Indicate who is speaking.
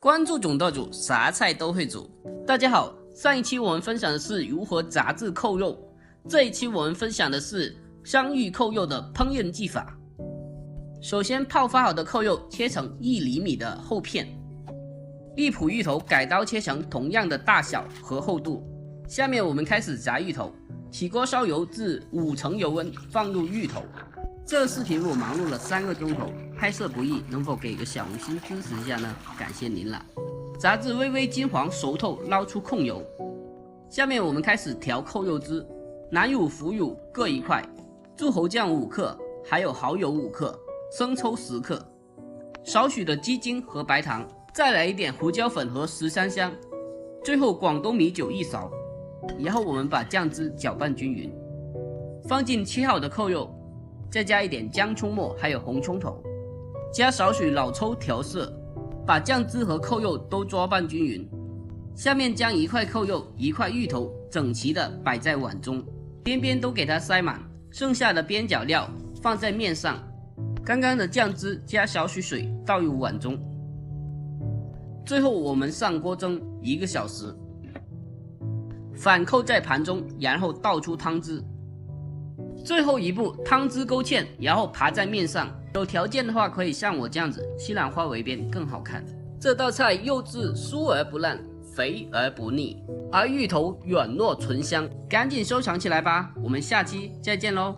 Speaker 1: 关注囧道主，啥菜都会煮。大家好，上一期我们分享的是如何炸制扣肉，这一期我们分享的是香芋扣肉的烹饪技法。首先，泡发好的扣肉切成1厘米的厚片，一脯芋头改刀切成同样的大小和厚度。下面我们开始炸芋头，起锅烧油至5成油温，放入芋头。这视频我忙碌了3个钟头，拍摄不易，能否给个小红心支持一下呢？感谢您了。炸至微微金黄熟透，捞出控油。下面我们开始调扣肉汁，南乳、腐乳各1块，柱侯酱5克，还有蚝油5克，生抽10克，少许的鸡精和白糖，再来一点胡椒粉和十三香，最后广东米酒1勺。然后我们把酱汁搅拌均匀，放进切好的扣肉，再加一点姜葱末，还有红葱头，加少许老抽调色，把酱汁和扣肉都抓拌均匀。下面将1块扣肉、1块芋头整齐的摆在碗中，边边都给它塞满，剩下的边角料放在面上。刚刚的酱汁加少许水倒入碗中。最后我们上锅蒸1个小时，反扣在盘中，然后倒出汤汁。最后一步，汤汁勾芡，然后爬在面上。有条件的话，可以像我这样子，西兰花围边更好看。这道菜肉质酥而不烂，肥而不腻，而芋头软糯醇香，赶紧收藏起来吧！我们下期再见喽。